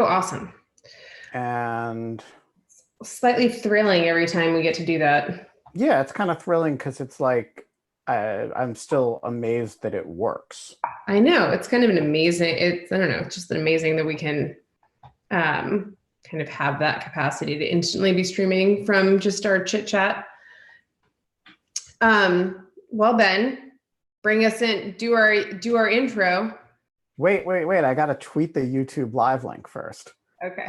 Oh, awesome. And Slightly thrilling every time we get to do that. yeah, it's kind of thrilling because it's like I'm still amazed that it works. I know it's kind of an amazing, I don't know, it's just amazing that we can kind of have that capacity to instantly be streaming from just our chit chat. Well, Ben, bring us in, do our intro. Wait. I got to tweet the YouTube live link first. Okay.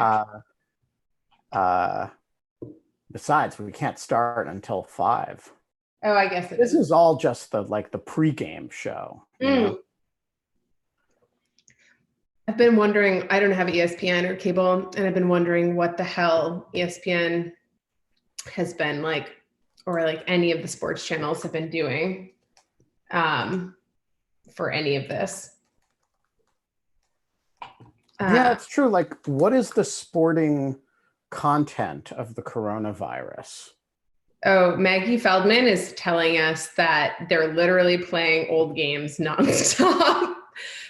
Uh, besides, we can't start until 5. Oh, I guess this is all just the pregame show. You know? I've been wondering, I don't have ESPN or cable, and I've been wondering what the hell ESPN has been like, or like any of the sports channels have been doing for any of this. Yeah, it's true. Like, what is the sporting content of the coronavirus? Oh, Maggie Feldman is telling us that they're literally playing old games nonstop.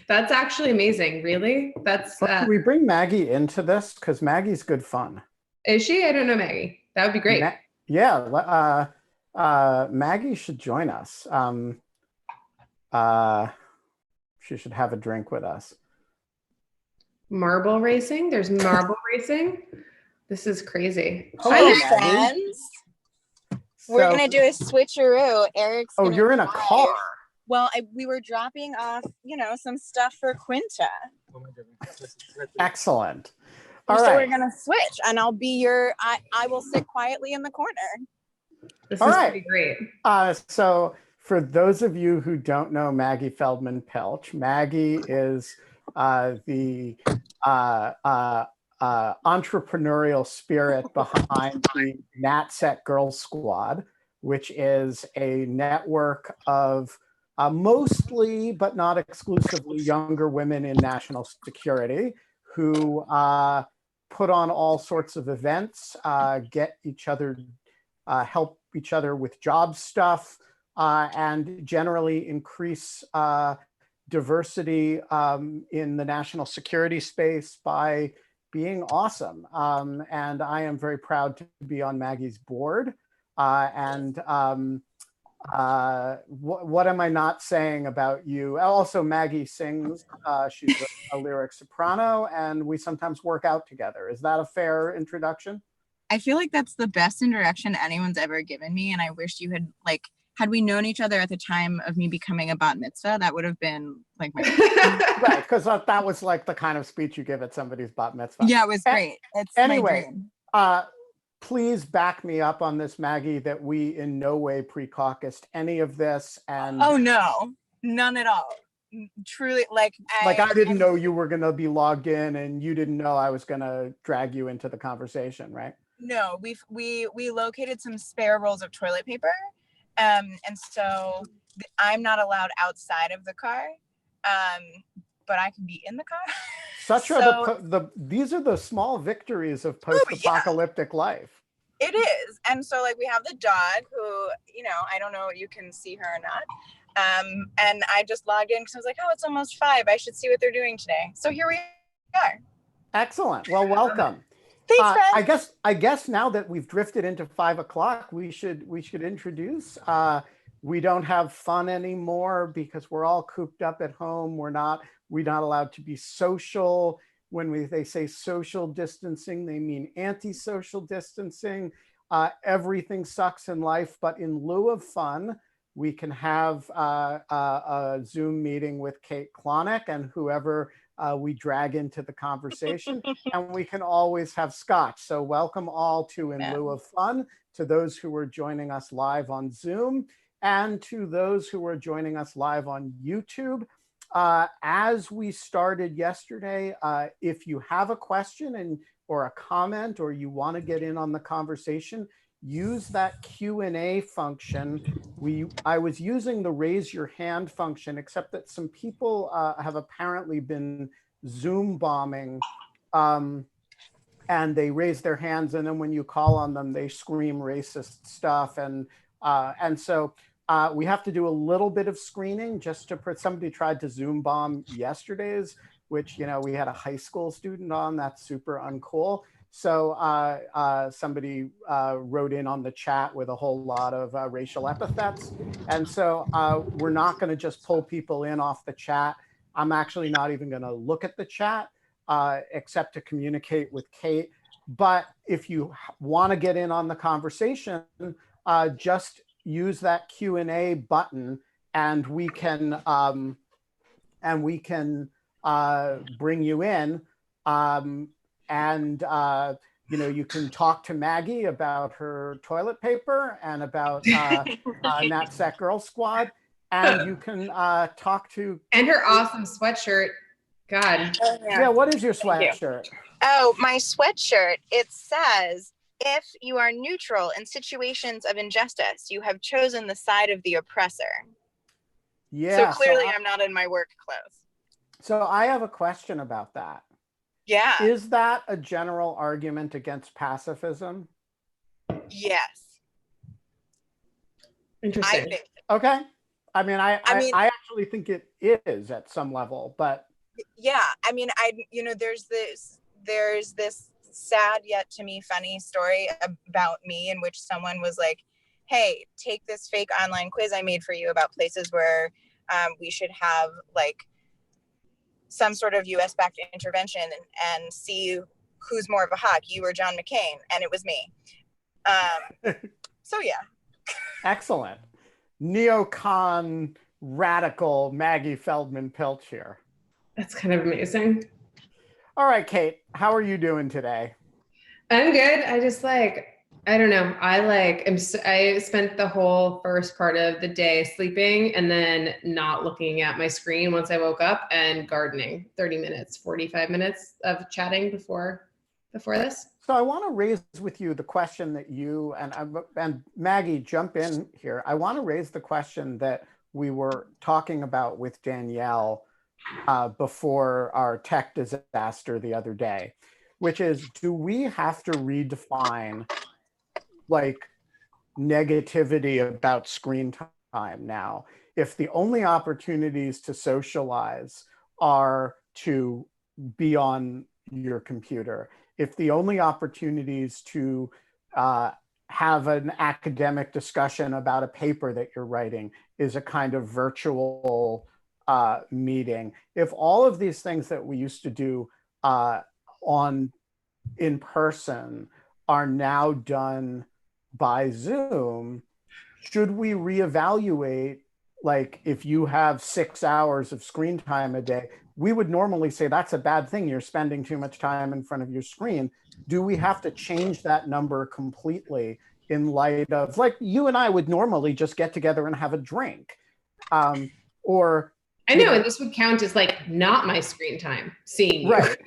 That's actually amazing. Really? That's. Can we bring Maggie into this? Because Maggie's good fun. Is she? I don't know Maggie. That would be great. Maggie should join us. She should have a drink with us. Marble racing? There's marble racing? This is crazy. Hello, friends. We're going to do a switcheroo. Eric's Oh, you're in a car. Well, we were dropping off, some stuff for Quinta. Excellent. All right. We're going to switch, and I'll be I will sit quietly in the corner. This is pretty great. So for those of you who don't know Maggie Feldman-Pilch, Maggie is the entrepreneurial spirit behind the NatSet Girls Squad, which is a network of mostly, but not exclusively, younger women in national security who put on all sorts of events, get each other, help each other with job stuff, and generally increase diversity in the national security space by being awesome. And I am very proud to be on Maggie's board. What am I not saying about you? Also, Maggie sings. She's a lyric soprano, and we sometimes work out together. Is that a fair introduction? I feel like that's the best introduction anyone's ever given me, and I wish you had, had we known each other at the time of me becoming a bat mitzvah, that would have been like my right, because that was like the kind of speech you give at somebody's bat mitzvah. Yeah, it was great. It's anyway, please back me up on this, Maggie, that we in no way pre-caucused any of this. And oh no, none at all. Truly, I didn't know you were going to be logged in, and you didn't know I was going to drag you into the conversation, right? No, we located some spare rolls of toilet paper. And so I'm not allowed outside of the car, but I can be in the car. These are the small victories of post-apocalyptic life. It is. And so we have the dog who, I don't know if you can see her or not. And I just logged in because I was like, oh, it's almost 5. I should see what they're doing today. So here we are. Excellent. Well, welcome. Thanks, friend. I guess now that we've drifted into 5 o'clock, we should introduce. We don't have fun anymore because we're all cooped up at home. We're not allowed to be social. When they say social distancing, they mean anti-social distancing. Everything sucks in life, but in lieu of fun, we can have a Zoom meeting with Kate Klonick and whoever we drag into the conversation, and we can always have scotch. So welcome all to In Lieu of Fun, to those who are joining us live on Zoom, and to those who are joining us live on YouTube. As we started yesterday, if you have a question or a comment, or you want to get in on the conversation, use that Q&A function. I was using the raise your hand function, except that some people have apparently been Zoom bombing, and they raise their hands, and then when you call on them, they scream racist stuff, and so we have to do a little bit of screening. Somebody tried to Zoom bomb yesterday's which, you know, we had a high school student on. That's super uncool. So somebody wrote in on the chat with a whole lot of racial epithets. And so we're not going to just pull people in off the chat. I'm actually not even going to look at the chat except to communicate with Kate. But if you want to get in on the conversation, just use that Q&A button, and we can bring you in. You know, you can talk to Maggie about her toilet paper and about NatSec Girl Squad, and you can talk to And her awesome sweatshirt. God. Oh, yeah. What is your Thank you. sweatshirt? Oh, my sweatshirt. It says, if you are neutral in situations of injustice, you have chosen the side of the oppressor. Yeah. So clearly I'm not in my work clothes. So I have a question about that. Yeah. Is that a general argument against pacifism? Yes. Interesting. I think. Okay. I mean, I actually think it is at some level, but Yeah. I mean, there's this sad yet to me funny story about me in which someone was like, hey, take this fake online quiz I made for you about places where we should have like some sort of US backed intervention and see who's more of a hawk, you or John McCain. And it was me. So yeah. Excellent. Neocon radical Maggie Feldman-Pilch here. That's kind of amazing. All right, Kate, how are you doing today? I'm good. I just I don't know. I spent the whole first part of the day sleeping and then not looking at my screen once I woke up, and gardening. 30 minutes, 45 minutes of chatting before this. So I want to raise with you the question that you and Maggie, jump in here. I want to raise the question that we were talking about with Danielle before our tech disaster the other day, which is, do we have to redefine like negativity about screen time now? If the only opportunities to socialize are to be on your computer, if the only opportunities to have an academic discussion about a paper that you're writing is a kind of virtual meeting, if all of these things that we used to do in person are now done by Zoom, should we reevaluate, like, if you have 6 hours of screen time a day, we would normally say that's a bad thing, you're spending too much time in front of your screen. Do we have to change that number completely in light of, like, you and I would normally just get together and have a drink? Or I know, and this would count as like not my screen time, seeing you. Right.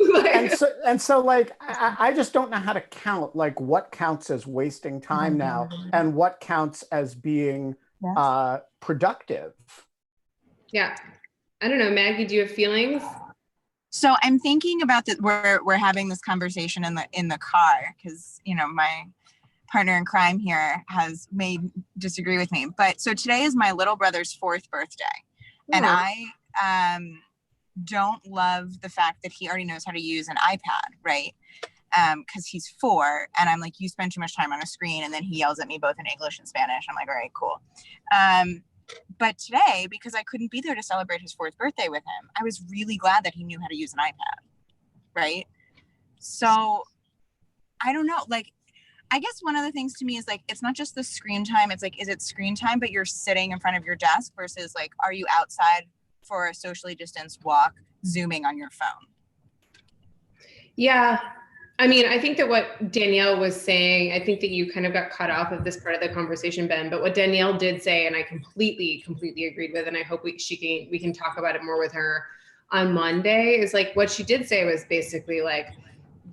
and so like, I just don't know how to count, like, what counts as wasting time now and what counts as being productive. Yeah. I don't know, Maggie, do you have feelings? So I'm thinking about that. We're having this conversation in the car because, you know, my partner in crime here may disagree with me. But so today is my little brother's 4th birthday. And I don't love the fact that he already knows how to use an iPad, right? Because he's 4, and I'm like, you spend too much time on a screen, and then he yells at me both in English and Spanish. I'm like, all right, cool. But today, because I couldn't be there to celebrate his 4th birthday with him, I was really glad that he knew how to use an iPad, right? So I don't know, like, I guess one of the things to me is like, it's not just the screen time. It's like, is it screen time, but you're sitting in front of your desk versus like, are you outside for a socially distanced walk, Zooming on your phone? Yeah. I mean, I think that what Danielle was saying, I think that you kind of got cut off of this part of the conversation, Ben, but what Danielle did say, and I completely agreed with, and I hope we can talk about it more with her on Monday, is like, what she did say was basically like,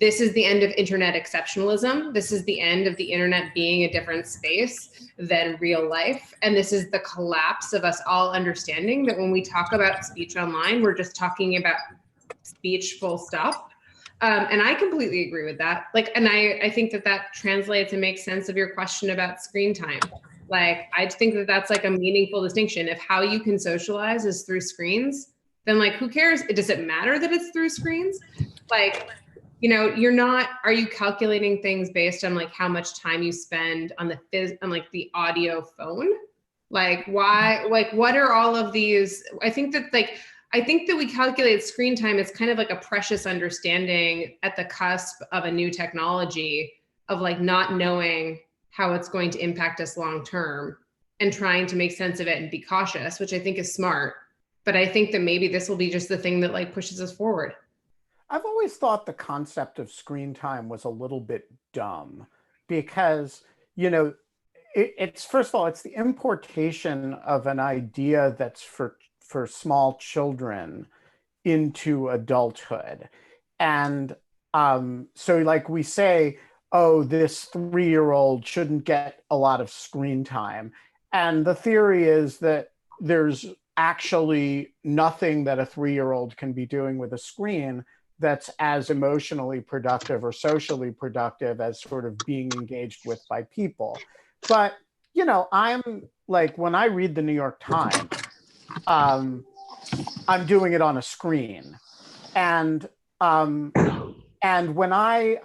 this is the end of internet exceptionalism. This is the end of the internet being a different space than real life. And this is the collapse of us all understanding that when we talk about speech online, we're just talking about speech, full stop. And I completely agree with that. Like, and I think that translates and makes sense of your question about screen time. Like, I think that that's like a meaningful distinction. If how you can socialize is through screens, then like, who cares? Does it matter that it's through screens? Like, you know, are you calculating things based on like how much time you spend on the audio phone? Like why, like what are all of these? I think that we calculate screen time as kind of like a precious understanding at the cusp of a new technology of like not knowing how it's going to impact us long term and trying to make sense of it and be cautious, which I think is smart. But I think that maybe this will be just the thing that like pushes us forward. I've always thought the concept of screen time was a little bit dumb because, you know, it's first of all, it's the importation of an idea that's for small children into adulthood. And so like we say, oh, this 3-year-old shouldn't get a lot of screen time. And the theory is that there's actually nothing that a 3-year-old can be doing with a screen that's as emotionally productive or socially productive as sort of being engaged with by people. But, you know, I'm like, when I read the New York Times, I'm doing it on a screen. And when I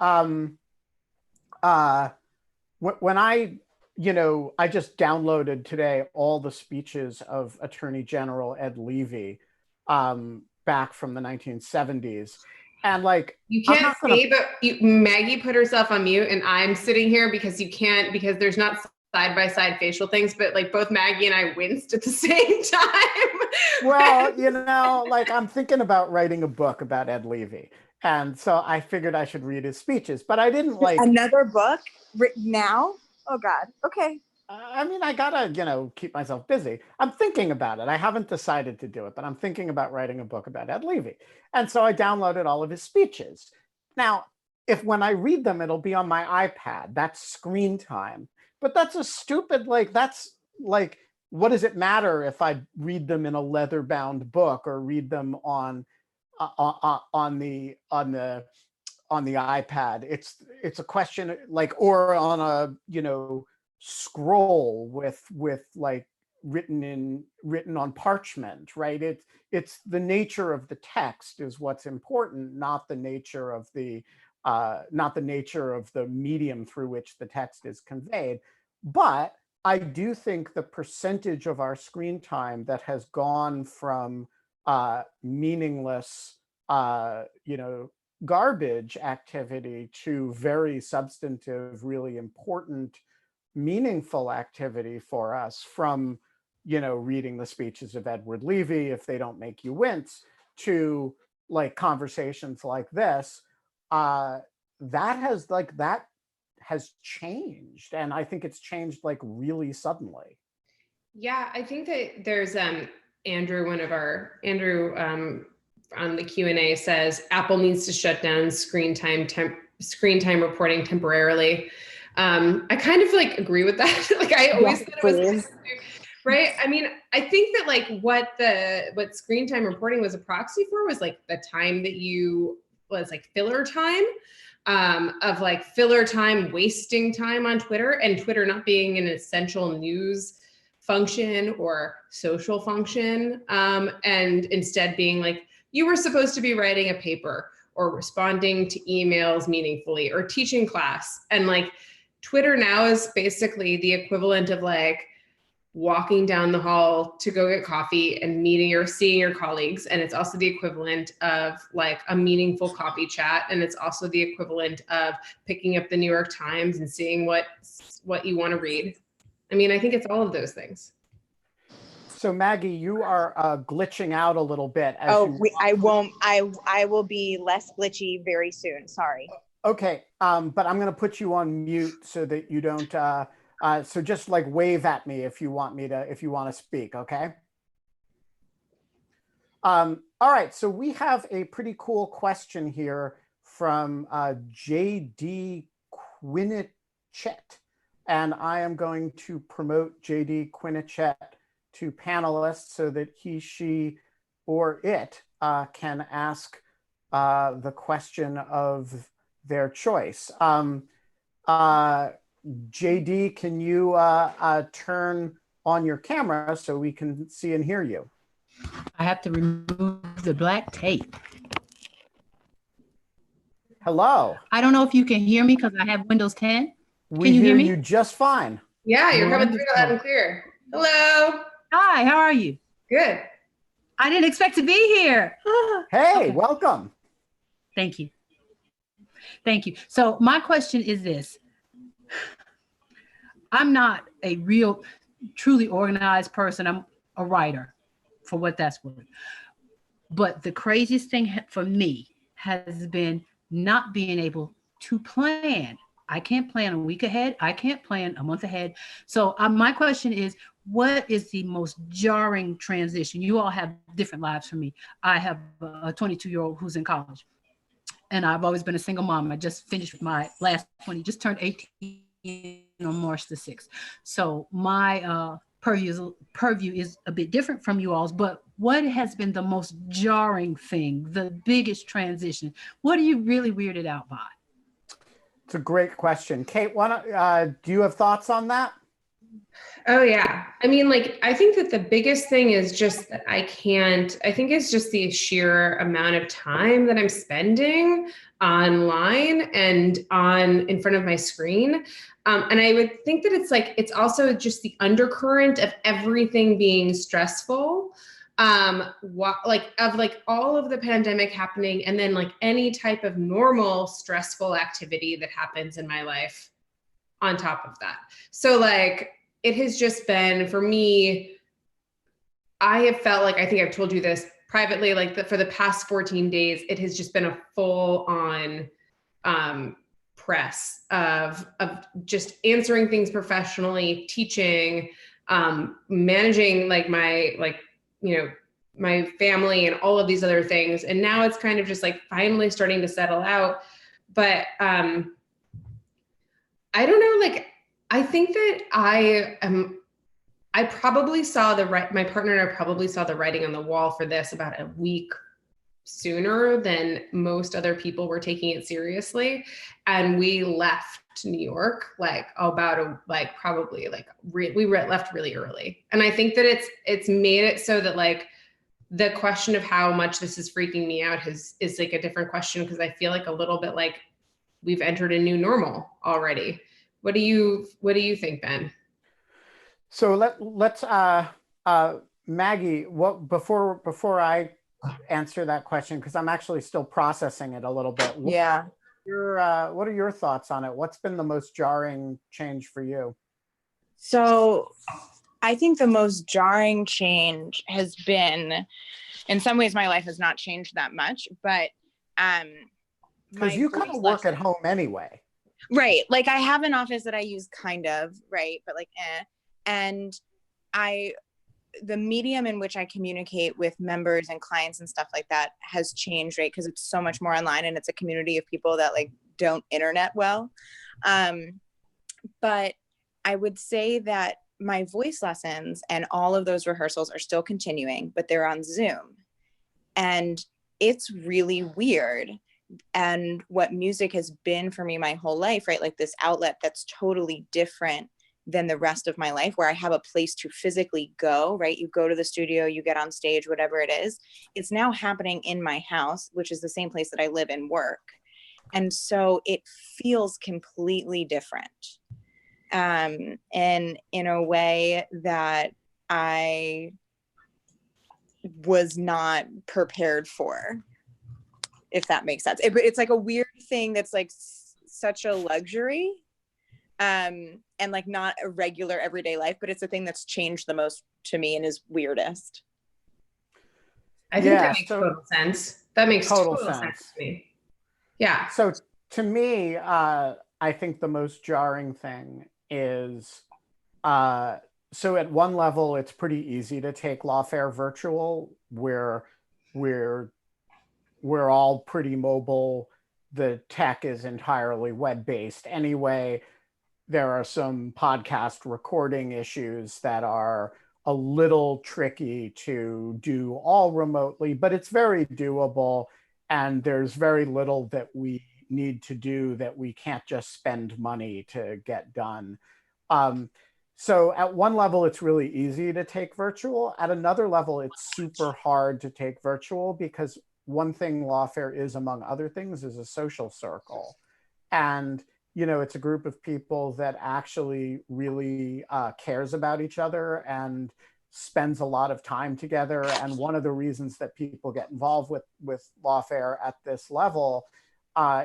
you know, I just downloaded today all the speeches of Attorney General Ed Levy back from the 1970s. And like, you can't see, but Maggie put herself on mute and I'm sitting here because you can't, because there's not side-by-side facial things, but like both Maggie and I winced at the same time. Well, you know, like I'm thinking about writing a book about Ed Levy. And so I figured I should read his speeches, but I didn't like— Another book written now? Oh God, okay. I mean, I gotta, you know, keep myself busy. I'm thinking about it. I haven't decided to do it, but I'm thinking about writing a book about Ed Levy. And so I downloaded all of his speeches. Now, if when I read them, it'll be on my iPad, that's screen time. But that's a stupid, like, that's like, what does it matter if I read them in a leather-bound book or read them on the iPad? It's a question like, or on a, you know, scroll with like written on parchment, right? It's the nature of the text is what's important, not the nature of the medium through which the text is conveyed. But I do think the percentage of our screen time that has gone from meaningless, you know, garbage activity to very substantive, really important, meaningful activity for us, from, you know, reading the speeches of Edward Levy, if they don't make you wince, to like conversations like this, that has changed. And I think it's changed like really suddenly. Yeah, I think that there's Andrew on the Q&A says Apple needs to shut down screen time reporting temporarily. I kind of like agree with that. Like I always thought it was right. I mean, I think that like what screen time reporting was a proxy for was like the time that was like filler time, of like filler time, wasting time on Twitter, and Twitter not being an essential news function or social function, and instead being like, you were supposed to be writing a paper or responding to emails meaningfully or teaching class. And like Twitter now is basically the equivalent of like walking down the hall to go get coffee and seeing your colleagues. And it's also the equivalent of like a meaningful coffee chat. And it's also the equivalent of picking up the New York Times and seeing what you want to read. I mean, I think it's all of those things. So Maggie, you are glitching out a little bit. I will be less glitchy very soon. Sorry. Okay, but I'm going to put you on mute so that you don't. So just like wave at me if you want to speak. Okay. All right. So we have a pretty cool question here from JD Quinichet, and I am going to promote JD Quinichet to panelists so that he, she, or it can ask the question of their choice. JD, can you turn on your camera so we can see and hear you? I have to remove the black tape. Hello. I don't know if you can hear me because I have Windows 10. We Can you hear me? you just fine. Yeah, you're coming through Wonderful. loud and clear. Hello. Hi, how are you? Good. I didn't expect to be here. Hey, Okay. welcome. Thank you. Thank you. So my question is this. I'm not a real, truly organized person. I'm a writer, for what that's worth. But the craziest thing for me has been not being able to plan. I can't plan a week ahead. I can't plan a month ahead. So my question is, what is the most jarring transition? You all have different lives from me. I have a 22-year-old who's in college, and I've always been a single mom. I just finished my last 20, just turned 18 on March the 6th. So my purview is a bit different from you all's, but what has been the most jarring thing, the biggest transition? What are you really weirded out by? It's a great question. Kate, do you have thoughts on that? Oh yeah. I mean, like, I think that the biggest thing is just that I think it's just the sheer amount of time that I'm spending online and in front of my screen. And I would think that it's also just the undercurrent of everything being stressful. Of all of the pandemic happening, and then like any type of normal stressful activity that happens in my life on top of that. So like, it has just been, for me, I have felt like, I think I've told you this privately, like for the past 14 days, it has just been a full on press of just answering things professionally, teaching, managing like my family and all of these other things. And now it's kind of just like finally starting to settle out. But I don't know, like, I think that I probably saw my partner and I probably saw the writing on the wall for this about a week sooner than most other people were taking it seriously. And we left New York we left really early. And I think that it's made it so that like the question of how much this is freaking me out is like a different question, because I feel like a little bit like we've entered a new normal already. What do you think, Ben? So let's Maggie, before I answer that question, because I'm actually still processing it a little bit. Yeah. What are your thoughts on it? What's been the most jarring change for you? So I think the most jarring change has been, in some ways my life has not changed that much, but because you kind of work at home anyway. Right. Like I have an office that I use kind of, right, but like and the medium in which I communicate with members and clients and stuff like that has changed, right? Because it's so much more online and it's a community of people that like don't internet well. But I would say that my voice lessons and all of those rehearsals are still continuing, but they're on Zoom. And it's really weird. And what music has been for me my whole life, right? Like this outlet that's totally different than the rest of my life, where I have a place to physically go, right? You go to the studio, you get on stage, whatever it is. It's now happening in my house, which is the same place that I live and work. And so it feels completely different. And in a way that I was not prepared for, if that makes sense. It's like a weird thing that's like such a luxury, and like not a regular everyday life, but it's a thing that's changed the most to me and is weirdest. I think that makes total sense. That makes total sense to me. Yeah. So to me, I think the most jarring thing is, so at one level, it's pretty easy to take Lawfare virtual, where we're all pretty mobile. The tech is entirely web-based anyway. There are some podcast recording issues that are a little tricky to do all remotely, but it's very doable. And there's very little that we need to do that we can't just spend money to get done. So at one level, it's really easy to take virtual. At another level, it's super hard to take virtual, because one thing Lawfare is, among other things, is a social circle. And, you know, it's a group of people that actually really cares about each other and spends a lot of time together. And one of the reasons that people get involved with Lawfare at this level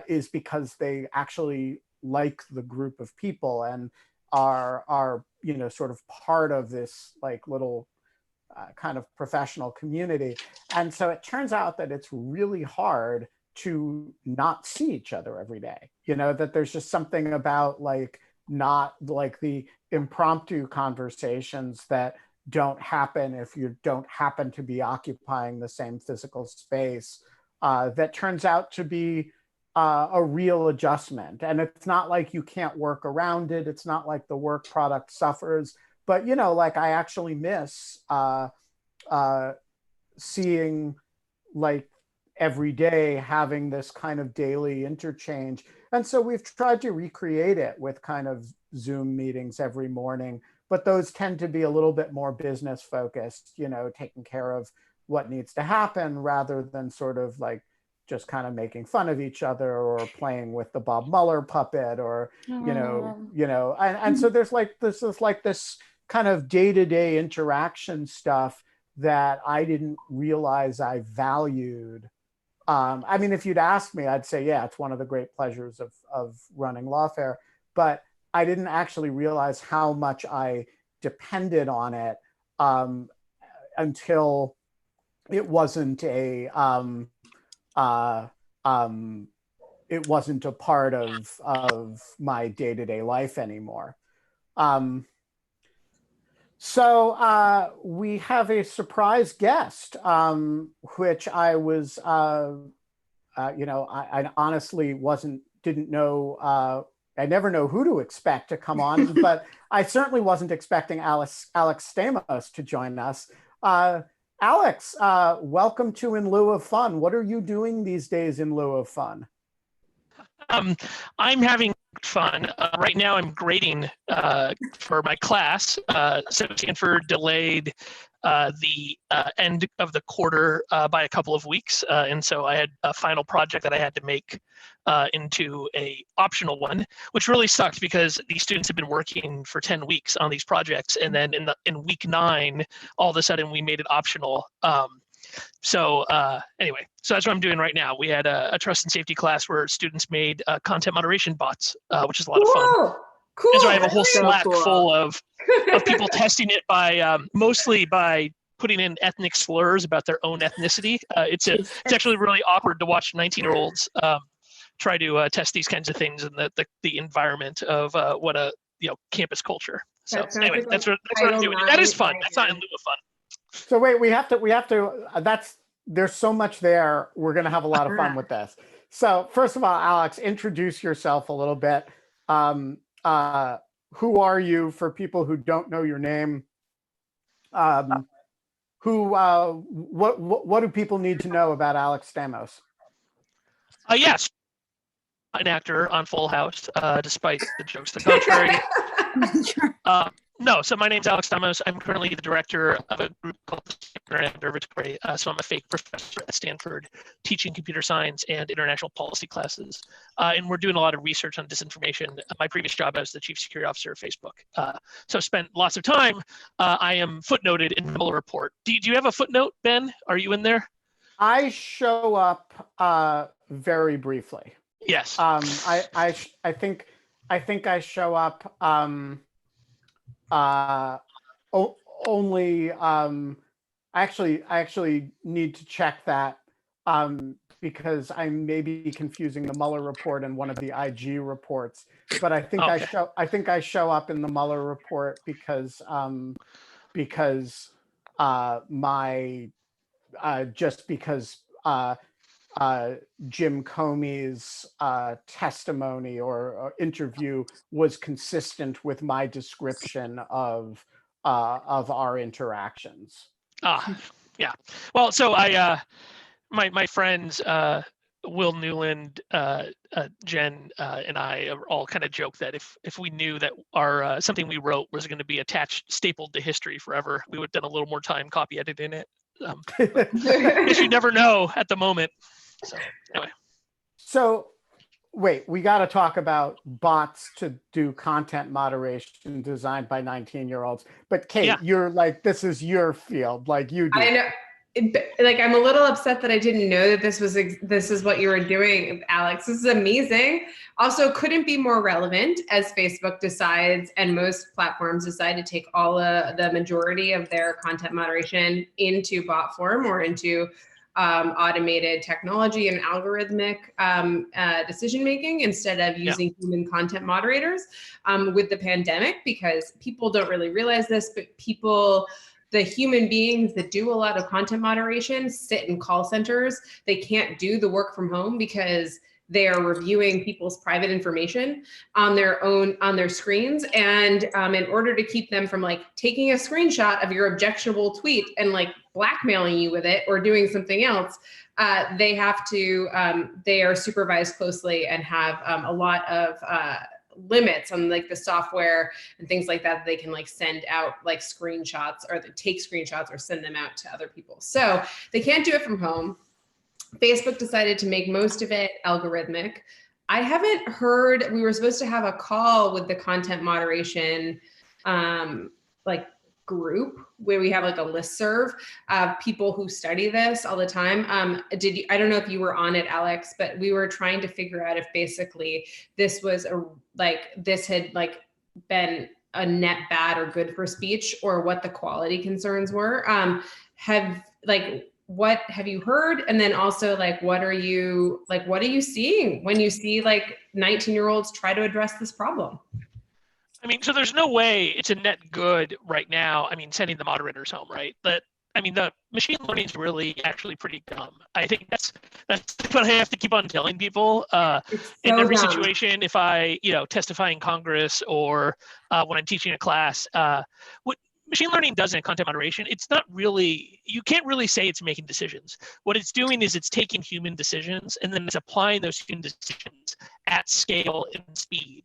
is because they actually like the group of people and are you know, sort of part of this like little kind of professional community. And so it turns out that it's really hard to not see each other every day. You know, that there's just something about like not like the impromptu conversations that don't happen if you don't happen to be occupying the same physical space, that turns out to be a real adjustment. And it's not like you can't work around it. It's not like the work product suffers. But, you know, like I actually miss seeing like every day having this kind of daily interchange. And so we've tried to recreate it with kind of Zoom meetings every morning, but those tend to be a little bit more business focused, you know, taking care of what needs to happen rather than sort of like just kind of making fun of each other or playing with the Bob Mueller puppet or, and so there's like, this is like this kind of day-to-day interaction stuff that I didn't realize I valued. I mean, if you'd asked me, I'd say, yeah, it's one of the great pleasures of running Lawfare, but I didn't actually realize how much I depended on it until it wasn't a part of my day-to-day life anymore. So we have a surprise guest, which I was, I honestly didn't know. I never know who to expect to come on, but I certainly wasn't expecting Alex Stamos to join us. Alex, welcome to In Lieu of Fun. What are you doing these days in lieu of fun? I'm having fun. Right now I'm grading for my class. So Stanford delayed the end of the quarter by a couple of weeks. And so I had a final project that I had to make into a optional one, which really sucked because these students have been working for 10 weeks on these projects. And then in week 9, all of a sudden we made it optional. So anyway, so that's what I'm doing right now. We had a trust and safety class where students made content moderation bots, which is a lot of fun. Cool. And so I have a whole Slack full of people testing it by mostly by putting in ethnic slurs about their own ethnicity. It's actually really awkward to watch 19-year-olds try to test these kinds of things in the environment of what a campus culture. So anyway, that's what I'm doing. That is fun. That's not in lieu of fun. So wait, we have to, there's so much there. We're going to have a lot of fun with this. So first of all, Alex, introduce yourself a little bit. Who are you for people who don't know your name? What do people need to know about Alex Stamos? Yes, an actor on Full House, despite the jokes to the contrary. No, so my name's Alex Stamos. I'm currently the director of a group called the Stanford Observatory. So I'm a fake professor at Stanford teaching computer science and international policy classes. And we're doing a lot of research on disinformation. My previous job, I was the chief security officer of Facebook. So I've spent lots of time. I am footnoted in the Mueller report. Do you have a footnote, Ben? Are you in there? I show up very briefly. Yes. I think I show up only I actually need to check that because I may be confusing the Mueller report and one of the IG reports, but I think I show up in the Mueller report because Jim Comey's testimony or interview was consistent with my description of our interactions. Yeah. Well, so my friends Will Newland, Jen, and I all kind of joke that if we knew that our something we wrote was going to be attached, stapled to history forever, we would have done a little more time copy editing it. Because you never know at the moment. So anyway. So wait, we got to talk about bots to do content moderation designed by 19-year-olds. But Kate, you're like, this is your field, like you do. I know. Like, I'm a little upset that I didn't know that this is what you were doing, Alex. This is amazing. Also, couldn't be more relevant as Facebook decides, and most platforms decide to take all the majority of their content moderation into bot form or into automated technology and algorithmic decision making instead of using human content moderators with the pandemic, because people don't really realize this, but the human beings that do a lot of content moderation sit in call centers. They can't do the work from home because they are reviewing people's private information on their screens. And in order to keep them from like taking a screenshot of your objectionable tweet and like blackmailing you with it or doing something else, they are supervised closely and have a lot of limits on like the software and things like that. They can like send out like screenshots or take screenshots or send them out to other people. So they can't do it from home. Facebook decided to make most of it algorithmic. I haven't heard, we were supposed to have a call with the content moderation like group where we have like a listserv of people who study this all the time. I don't know if you were on it, Alex, but we were trying to figure out if basically this had been a net bad or good for speech, or what the quality concerns were. What have you heard? And then also what are you seeing when you see like 19-year-olds try to address this problem? I mean, so there's no way it's a net good right now. I mean, sending the moderators home, right? But I mean, the machine learning is really actually pretty dumb. I think that's what I have to keep on telling people. In every situation, if I, testify in Congress or when I'm teaching a class, what machine learning does in content moderation, it's not really, you can't really say it's making decisions. What it's doing is it's taking human decisions and then it's applying those human decisions at scale and speed.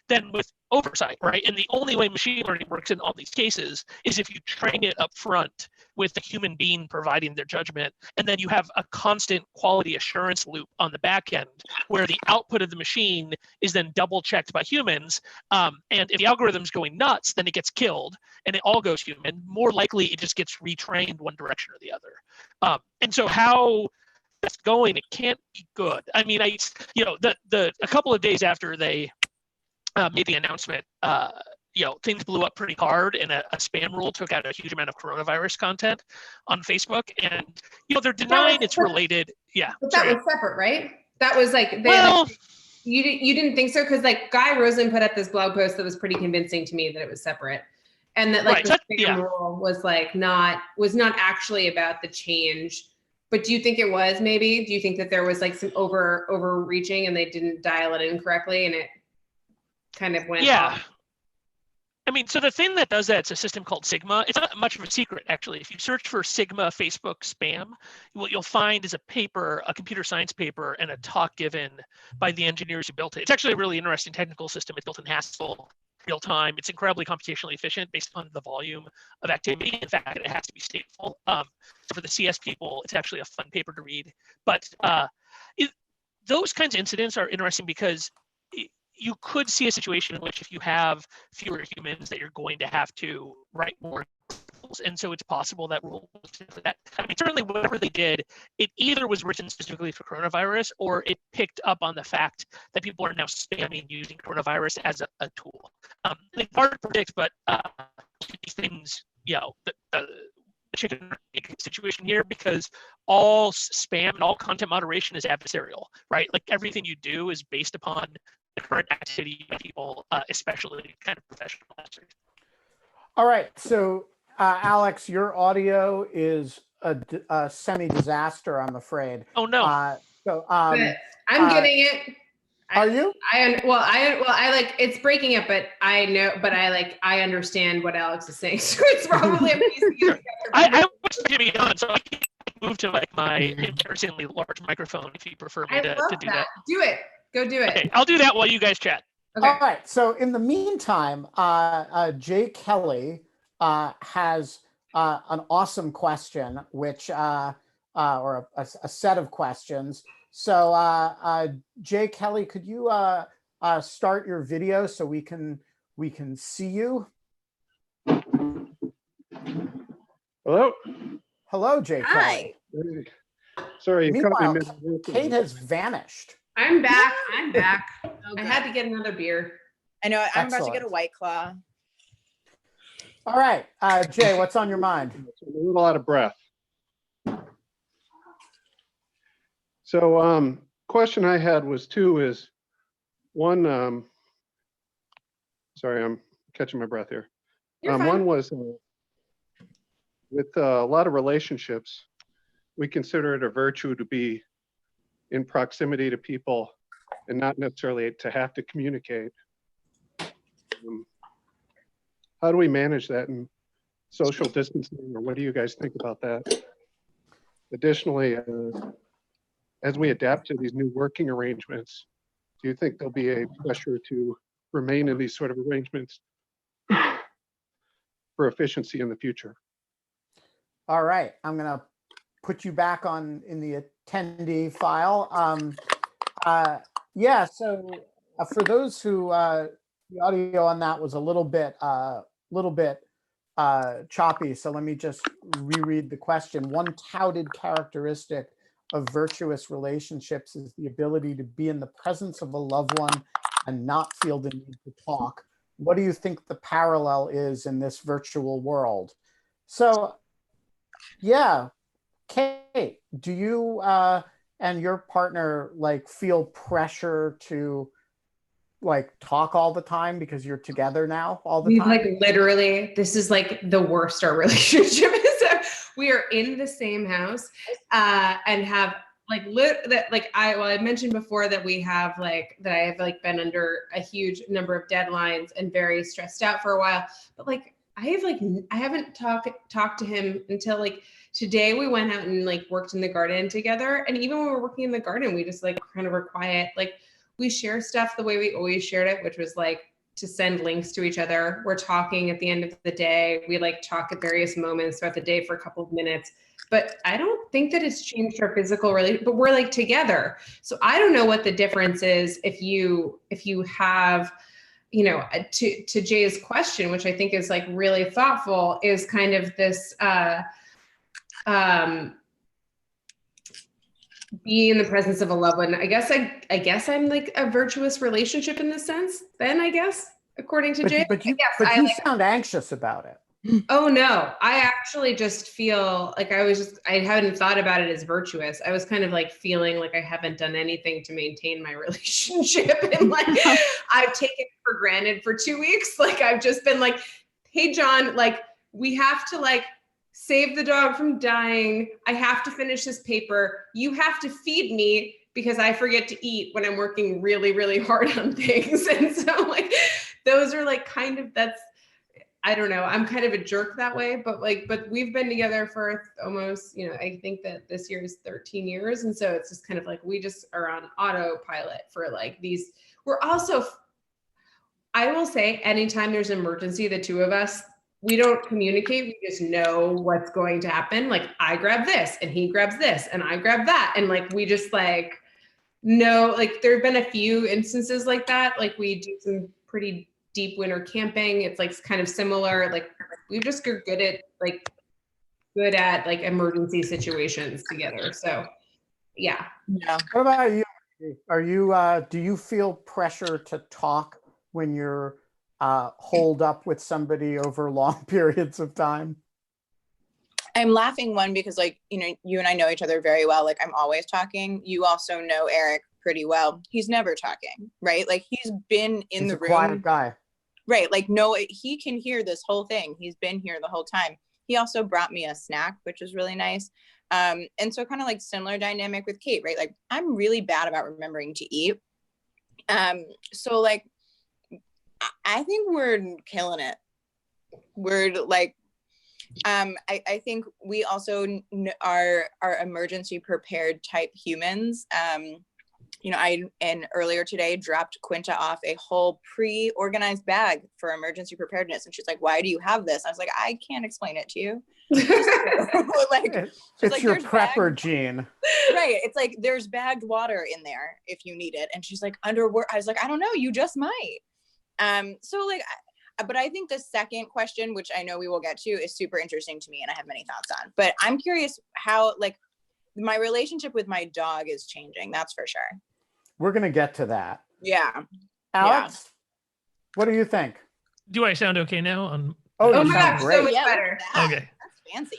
Then with oversight, right? And the only way machine learning works in all these cases is if you train it up front with the human being providing their judgment, and then you have a constant quality assurance loop on the back end where the output of the machine is then double checked by humans. And if the algorithm's going nuts, then it gets killed and it all goes human. More likely, it just gets retrained one direction or the other. And so how that's going, it can't be good. I mean, a couple of days after they made the announcement, things blew up pretty hard, and a spam rule took out a huge amount of coronavirus content on Facebook, and they're denying it's related. Yeah, but that was separate, right? That was you didn't think so, because Guy Rosen put up this blog post that was pretty convincing to me that it was separate, and that the spam rule was not actually about the change. But do you think it was? Maybe do you think that there was some overreaching and they didn't dial it in correctly, and it kind of went off? I mean, so the thing that does that, it's a system called Sigma. It's not much of a secret, actually. If you search for Sigma Facebook spam, what you'll find is a paper, a computer science paper, and a talk given by the engineers who built it. It's actually a really interesting technical system. It's built in Haskell, real time. It's incredibly computationally efficient based on the volume of activity. In fact, it has to be stateful. So for the CS people, it's actually a fun paper to read. But those kinds of incidents are interesting because you could see a situation in which if you have fewer humans that you're going to have to write more rules. And so it's possible that rules, certainly whatever they did, it either was written specifically for coronavirus or it picked up on the fact that people are now spamming using coronavirus as a tool. It's hard to predict, but these things, the chicken situation here, because all spam and all content moderation is adversarial, right? Everything you do is based upon the current activity of people, especially kind of professional actors. All right, so Alex, your audio is a semi-disaster, I'm afraid. Oh no! I'm getting it. Are you? It's breaking up, but I understand what Alex is saying. So it's probably a piece. I was to be on, so I can move to like my embarrassingly large microphone if you prefer me I to love do that. that. Do it. Go do it. Okay, I'll do that while you guys chat. Okay. All right. So in the meantime, Jay Kelly has an awesome question, which or a set of questions. So Jay Kelly, could you start your video so we can see you? Hello. Hello, Jay Hi. Kelly. Sorry, you caught me Meanwhile, Kate has vanished. I'm back. I'm back. I had to get another beer. I know. I'm about to Excellent. get a White Claw. All right, Jay, what's on your mind? I'm a little out of breath. So, question I had was one. Sorry, I'm catching my breath here. You're fine. One was with a lot of relationships, we consider it a virtue to be in proximity to people and not necessarily to have to communicate. How do we manage that in social distancing, or what do you guys think about that? Additionally, as we adapt to these new working arrangements, do you think there'll be a pressure to remain in these sort of arrangements for efficiency in the future? All right, I'm gonna put you back on in the attendee file. Yeah, so for those who the audio on that was a little bit choppy, so let me just reread the question. One touted characteristic of virtuous relationships is the ability to be in the presence of a loved one and not feel the need to talk. What do you think the parallel is in this virtual world? So, yeah, Kate, do you and your partner like feel pressure to like talk all the time because you're together now all the time? Like literally, this is like the worst our relationship is. We are in the same house and have like I mentioned before that we have like that I have like been under a huge number of deadlines and very stressed out for a while. But like I haven't talked to him until like today. We went out and like worked in the garden together. And even when we're working in the garden, we just like kind of were quiet. Like we share stuff the way we always shared it, which was like to send links to each other. We're talking at the end of the day. We like talk at various moments throughout the day for a couple of minutes. But I don't think that it's changed our physical relationship, but we're like together. So I don't know what the difference is if you have, you know, to Jay's question, which I think is like really thoughtful, is kind of this be in the presence of a loved one. I guess I'm like a virtuous relationship in this sense. Then I guess, according to Jay. But you sound anxious about it. Oh no, I actually just feel like I hadn't thought about it as virtuous. I was kind of like feeling like I haven't done anything to maintain my relationship. And like I've taken it for granted for 2 weeks. Like I've just been like, hey John, like we have to like save the dog from dying. I have to finish this paper. You have to feed me because I forget to eat when I'm working really, really hard on things. And so like, those are like kind of, I don't know. I'm kind of a jerk that way, but we've been together for almost, you know, I think that this year is 13 years. And so it's just kind of like, we just are on autopilot for like these, we're also, I will say anytime there's an emergency, the two of us, we don't communicate. We just know what's going to happen. Like I grab this and he grabs this and I grab that. And like, we just like, know, like there've been a few instances like that. Like we do some pretty deep winter camping. It's like kind of similar. Like we just are good at like emergency situations together. So yeah. What about you? Are you do you feel pressure to talk when you're holed up with somebody over long periods of time? I'm laughing because like, you know, you and I know each other very well. Like I'm always talking. You also know Eric pretty well. He's never talking, right? Like he's been in the room. Quiet guy. Right. Like, no, he can hear this whole thing. He's been here the whole time. He also brought me a snack, which was really nice. And so kind of like similar dynamic with Kate, right? Like I'm really bad about remembering to eat. So like, I think we're killing it. We're like, I think we also are emergency prepared type humans. You know, and earlier today dropped Quinta off a whole pre-organized bag for emergency preparedness. And she's like, why do you have this? I was like, I can't explain it to you. Like, it's like, your prepper gene. Right. It's like, there's bagged water in there if you need it. And she's like, underwear. I was like, I don't know, you just might. So like, but I think the second question, which I know we will get to, is super interesting to me and I have many thoughts on. But I'm curious how, like, my relationship with my dog is changing. That's for sure. We're going to get to that. Yeah. Alex, what do you think? Do I sound okay now? Oh my gosh, great. so much better. Okay. That's fancy.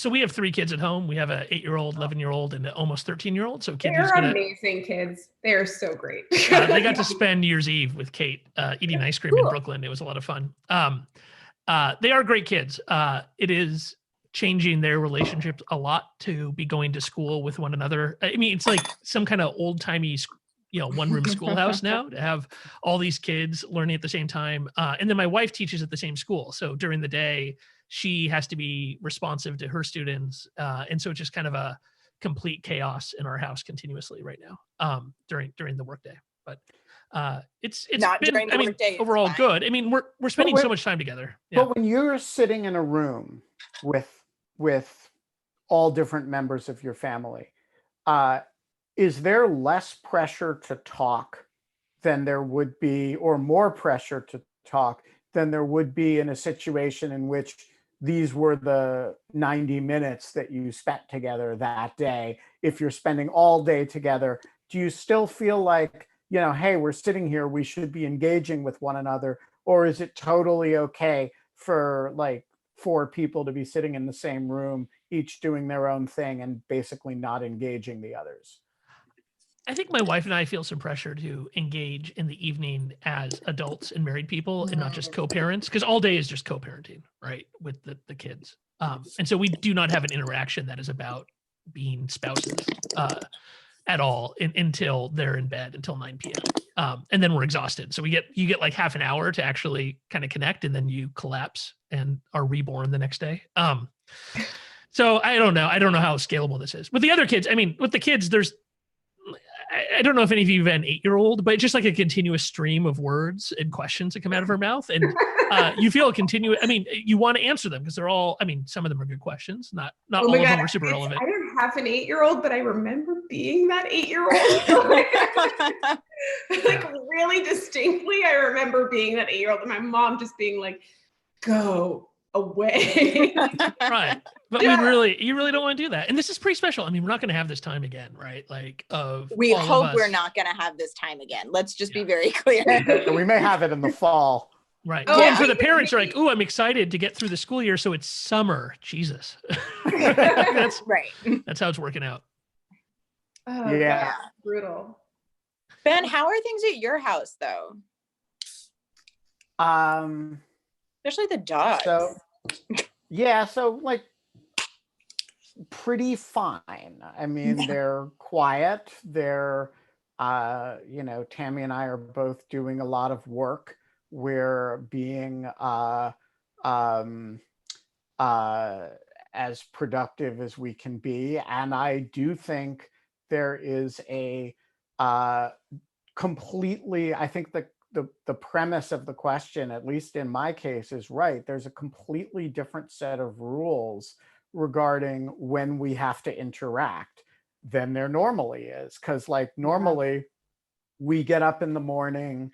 So we have 3 kids at home. We have an 8-year-old, 11-year-old, and an almost 13-year-old. So kid They're amazing kids. They are so great. they got to spend New Year's Eve with Kate eating ice cream in Brooklyn. It was a lot of fun. They are great kids. It is changing their relationships a lot to be going to school with one another. I mean, it's like some kind of old-timey, one-room schoolhouse now to have all these kids learning at the same time. And then my wife teaches at the same school. So during the day, she has to be responsive to her students. And so it's just kind of a complete chaos in our house continuously right now during the workday. But it's Not been, during the workday, it's overall fine. good. I mean, we're spending so much time together. Yeah. But when you're sitting in a room with all different members of your family, is there less pressure to talk than there would be, or more pressure to talk than there would be in a situation in which these were the 90 minutes that you spent together that day? If you're spending all day together, do you still feel like, hey, we're sitting here, we should be engaging with one another? Or is it totally okay for like 4 people to be sitting in the same room, each doing their own thing and basically not engaging the others? I think my wife and I feel some pressure to engage in the evening as adults and married people and not just co-parents, because all day is just co-parenting, right, with the kids. And so we do not have an interaction that is about being spouses at all until they're in bed until 9 p.m. And then we're exhausted. So you get like half an hour to actually kind of connect, and then you collapse and are reborn the next day. So I don't know. I don't know how scalable this is. With the other kids, I mean, with the kids, I don't know if any of you have an 8-year-old, but it's just like a continuous stream of words and questions that come out of her mouth. And you feel a continuous, I mean, you want to answer them because they're all, I mean, some of them are good questions. Not all of them are super relevant. I don't have an 8-year-old, but I remember being that 8-year-old. Like really distinctly, I remember being that 8-year-old and my mom just being like, go away. Right. But you really don't want to do that. And this is pretty special. I mean, we're not going to have this time again, right? Like we hope we're not going to have this time again. Let's just be very clear. We may have it in the fall. Right. Oh, and for the parents, are like, "Ooh, I'm excited to get through the school year, so it's summer." Jesus. That's right. That's how it's working out. Oh, yeah. Brutal. Ben, how are things at your house though? Especially the dogs. So like pretty fine. I mean, they're quiet. They're Tammy and I are both doing a lot of work. We're being as productive as we can be. And I do think there is a completely, I think the premise of the question, at least in my case, is right. There's a completely different set of rules regarding when we have to interact than there normally is. Because like normally we get up in the morning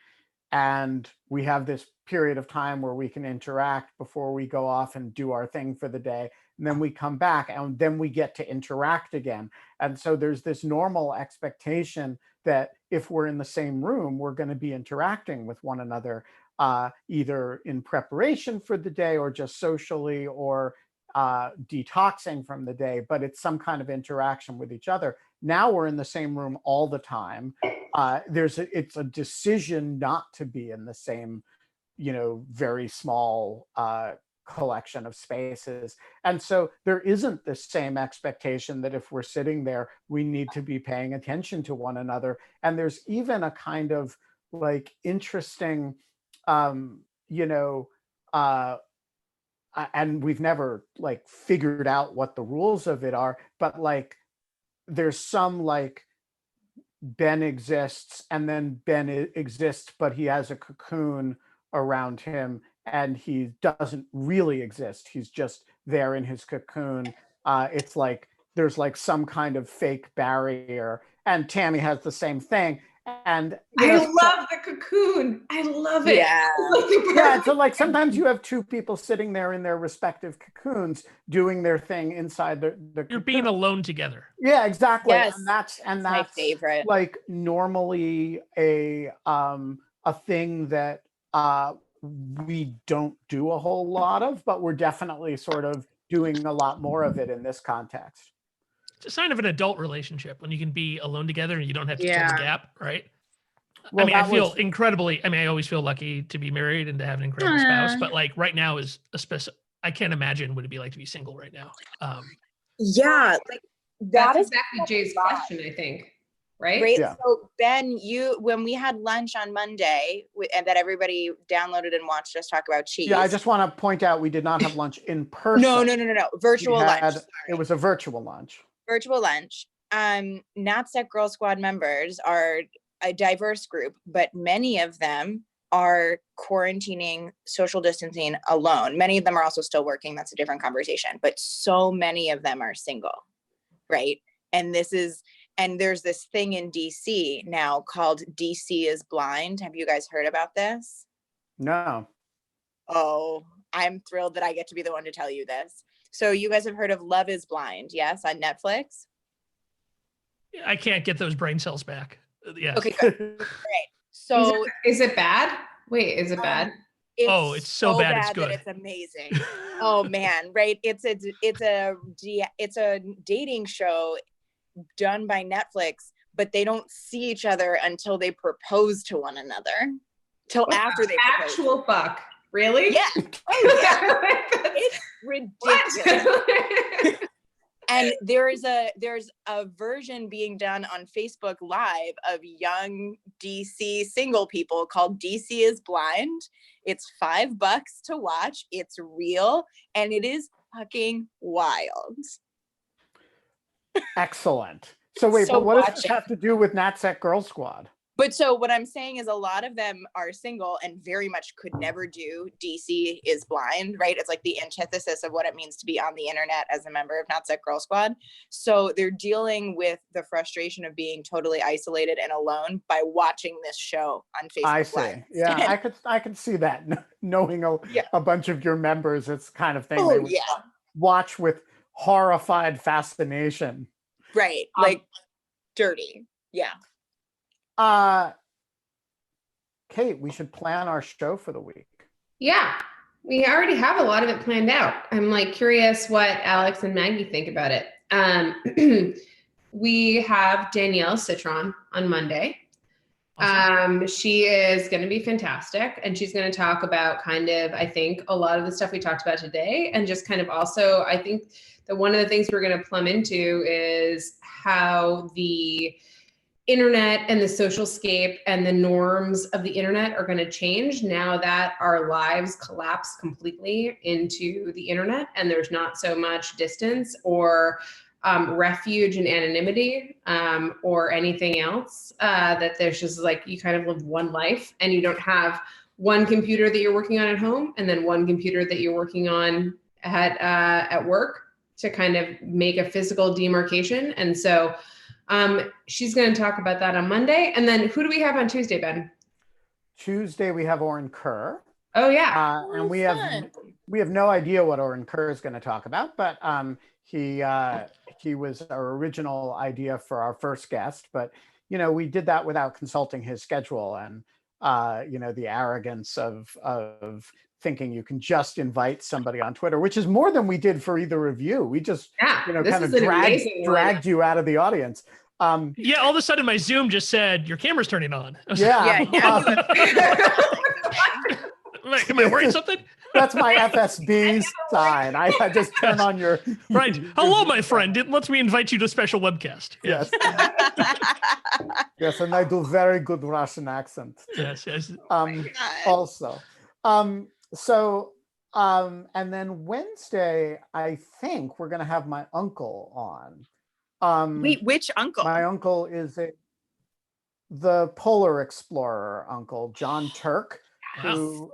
and we have this period of time where we can interact before we go off and do our thing for the day. And then we come back and then we get to interact again. And so there's this normal expectation that if we're in the same room, we're going to be interacting with one another, either in preparation for the day or just socially or detoxing from the day, but it's some kind of interaction with each other. Now we're in the same room all the time. It's a decision not to be in the same, very small collection of spaces. And so there isn't the same expectation that if we're sitting there, we need to be paying attention to one another. And there's even a kind of like interesting, and we've never like figured out what the rules of it are, but like there's some like Ben exists and then Ben exists, but he has a cocoon around him and he doesn't really exist. He's just there in his cocoon. It's like there's like some kind of fake barrier, and Tammy has the same thing. And I love the cocoon. I love it. Yeah. yeah, so like sometimes you have two people sitting there in their respective cocoons doing their thing inside the You're cocoon. being alone together. Yeah, exactly. Yes. And that's My favorite. like normally a thing that we don't do a whole lot of, but we're definitely sort of doing a lot more of it in this context. It's a sign of an adult relationship when you can be alone together and you don't have to fill Yeah. the gap, right? Well, I mean, I that feel was- incredibly, I mean, I always feel lucky to be married and to have an incredible spouse, but like right now is a special, I can't imagine what it'd be like to be single right now. Yeah, like That's that is exactly Jay's question, I think. Right? Right. Yeah. So Ben, when we had lunch on Monday and that everybody downloaded and watched us talk about cheese. Yeah, I just want to point out we did not have lunch in person. No. Virtual We had- lunch. It was a virtual lunch. Virtual lunch. NatSec Girl Squad members are a diverse group, but many of them are quarantining, social distancing alone. Many of them are also still working. That's a different conversation, but so many of them are single, right? And there's this thing in DC now called DC is Blind. Have you guys heard about this? No. Oh, I'm thrilled that I get to be the one to tell you this. So you guys have heard of Love is Blind, yes, on Netflix? I can't get those brain cells back. Yes. Okay, good. Great. So Is it bad? Wait, is it bad? It's so bad, it's good. that it's amazing. Oh man, right? It's a dating show done by Netflix, but they don't see each other until they propose to one another. Till after they propose. Actual fuck. Really? Yeah. Oh yeah. It's ridiculous. What? And there's a version being done on Facebook Live of young DC single people called DC is Blind. It's $5 to watch. It's real and it is fucking wild. Excellent. So wait, So but what does watch this it. have to do with NatSec Girl Squad? But so what I'm saying is a lot of them are single and very much could never do DC is Blind, right? It's like the antithesis of what it means to be on the internet as a member of NatSec Girl Squad. So they're dealing with the frustration of being totally isolated and alone by watching this show on Facebook I see. Live. Yeah, I could see that. Knowing a bunch of your members, it's the kind of thing they Oh would yeah, watch with horrified fascination. right. Like dirty. Yeah. Kate, we should plan our show for the week. Yeah, we already have a lot of it planned out. I'm like curious what Alex and Maggie think about it. We have Danielle Citron on Monday. Awesome. She is going to be fantastic, and she's going to talk about kind of, I think, a lot of the stuff we talked about today, and just kind of also, I think that one of the things we're going to plumb into is how the internet and the social scape and the norms of the internet are going to change now that our lives collapse completely into the internet and there's not so much distance or refuge and anonymity or anything else, that there's just like you kind of live one life and you don't have one computer that you're working on at home and then one computer that you're working on at work to kind of make a physical demarcation. And so she's going to talk about that on Monday. And then who do we have on Tuesday, Ben? Tuesday we have Oren Kerr. Oh yeah. And we have no idea what Oren Kerr is going to talk about, but he was our original idea for our first guest, but we did that without consulting his schedule and the arrogance of thinking you can just invite somebody on Twitter, which is more than we did for either of you. We just kind of dragged you out of the audience. Yeah, all of a sudden my Zoom just said your camera's turning on. Yeah. Am I wearing something? That's my FSB sign. I just turn on your right. Hello, my friend. It lets me invite you to a special webcast. Yes. Yes, and I do very good Russian accent. Yes. Also. So And then Wednesday, I think we're going to have my uncle on. Wait, which uncle? My uncle is the polar explorer uncle, John Turk, who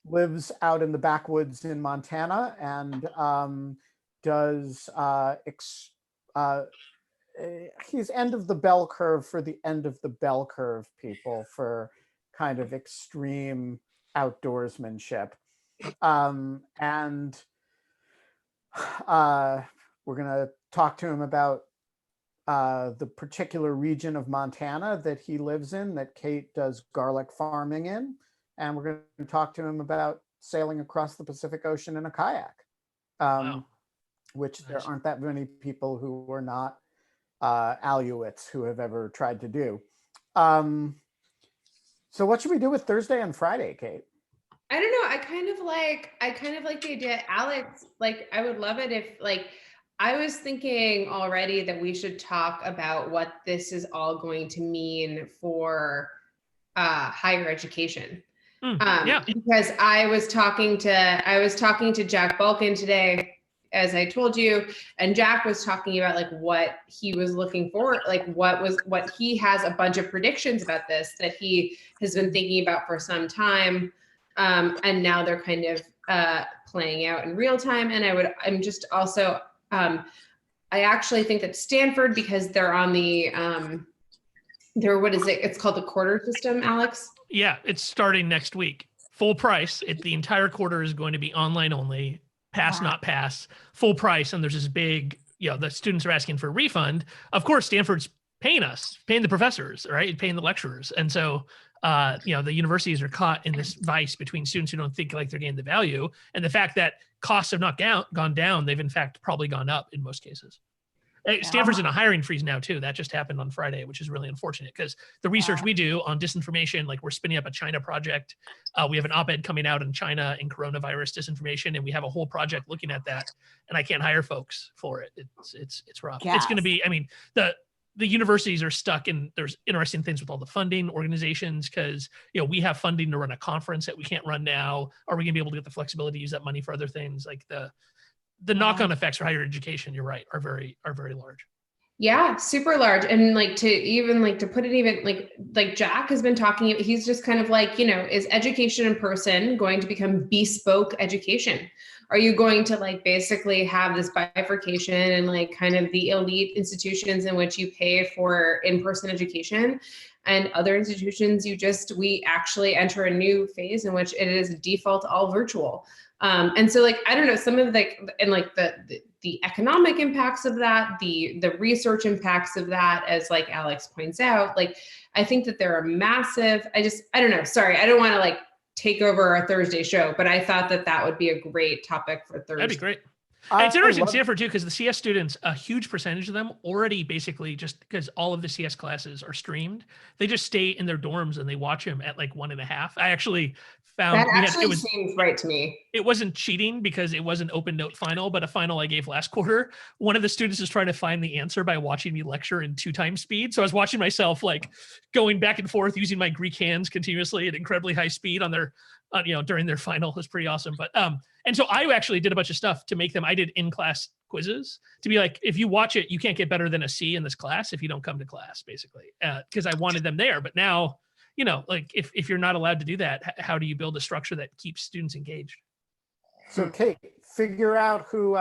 lives out in the backwoods in Montana and does he's end of the bell curve for the end of the bell curve people for kind of extreme outdoorsmanship. And we're going to talk to him about the particular region of Montana that he lives in, that Kate does garlic farming in. And we're going to talk to him about sailing across the Pacific Ocean in a kayak, which there aren't that many people who are not Alouettes who have ever tried to do. So what should we do with Thursday and Friday, Kate? I don't know. I kind of like the idea, Alex, like, I would love it if, like, I was thinking already that we should talk about what this is all going to mean for higher education. Because I was talking to Jack Balkin today, as I told you, and Jack was talking about like what he was looking for, like what he has a bunch of predictions about this that he has been thinking about for some time. And now they're kind of playing out in real time. And I'm just also, I actually think that Stanford, because they're on the, what is it? It's called the quarter system, Alex. Yeah, it's starting next week. Full price. The entire quarter is going to be online only. Pass, not pass. Full price. And there's this big, the students are asking for a refund. Of course, Stanford's paying the professors, right? Paying the lecturers. And so, the universities are caught in this vice between students who don't think like they're getting the value and the fact that costs have not gone down. They've in fact probably gone up in most cases. Stanford's in a hiring freeze now too. That just happened on Friday, which is really unfortunate because the research we do on disinformation, like we're spinning up a China project. We have an op-ed coming out in China in coronavirus disinformation, and we have a whole project looking at that. And I can't hire folks for it. It's rough. It's going to be. I mean, the universities are stuck in. There's interesting things with all the funding organizations because we have funding to run a conference that we can't run now. Are we going to be able to get the flexibility to use that money for other things like the knock-on effects for higher education, you're right, are very large. Yeah, super large. And like to put it even like Jack has been talking, he's just kind of like, is education in person going to become bespoke education? Are you going to like basically have this bifurcation and like kind of the elite institutions in which you pay for in-person education and other institutions we actually enter a new phase in which it is default all virtual? And so like, I don't know, some of the economic impacts of that, the research impacts of that, as like Alex points out, like, I think that there are massive, I don't know, sorry, I don't want to like take over our Thursday show, but I thought that would be a great topic for Thursday. That'd be great. And it's interesting in Stanford too, because the CS students, a huge percentage of them already basically just because all of the CS classes are streamed, they just stay in their dorms and they watch them at like 1.5. I actually found that seems right to me. It wasn't cheating because it was an open note final, but a final I gave last quarter. One of the students is trying to find the answer by watching me lecture in 2x speed. So I was watching myself like going back and forth using my Greek hands continuously at incredibly high speed on their, during their final. It was pretty awesome. But and so I actually did a bunch of stuff to make them. I did in-class quizzes to be like, if you watch it, you can't get better than a C in this class if you don't come to class, basically, because I wanted them there. But now, like if you're not allowed to do that, how do you build a structure that keeps students engaged? So Kate, figure out who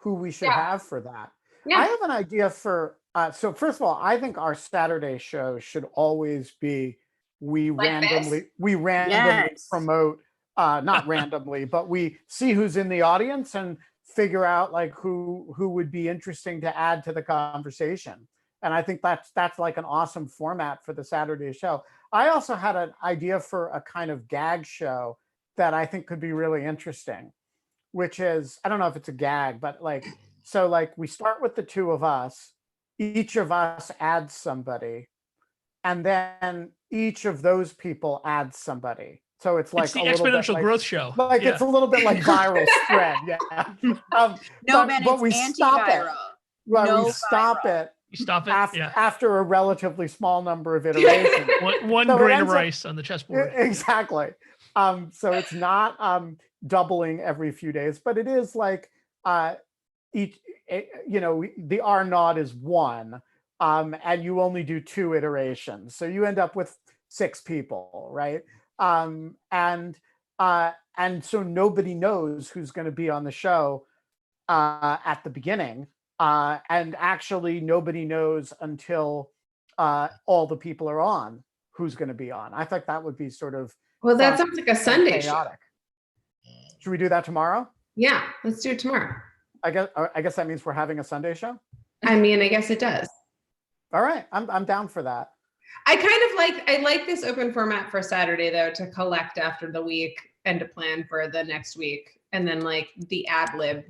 we should have for that. Yeah. I have an idea for, so first of all, I think our Saturday show should always be, we randomly promote, not randomly, but we see who's in the audience and figure out like who would be interesting to add to the conversation. And I think that's like an awesome format for the Saturday show. I also had an idea for a kind of gag show that I think could be really interesting, which is, I don't know if it's a gag, but like, so like we start with the two of us, each of us adds somebody, and then each of those people adds somebody. So it's like it's the exponential growth show. Like it's a little bit like viral spread. Yeah. But we stop it. Well, we stop it. You stop it after a relatively small number of iterations. one grain of rice on the chessboard. Exactly. So it's not doubling every few days, but it is like each, the R naught is 1, and you only do 2 iterations. So you end up with 6 people, right? And so nobody knows who's going to be on the show at the beginning. And actually nobody knows until all the people are on who's going to be on. I think that would be sort of Well, that sounds like a Sunday show. chaotic. Should we do that tomorrow? Yeah, let's do it tomorrow. I guess that means we're having a Sunday show. I mean, I guess it does. All right, I'm down for that. I like this open format for Saturday though, to collect after the week and to plan for the next week, and then like the ad lib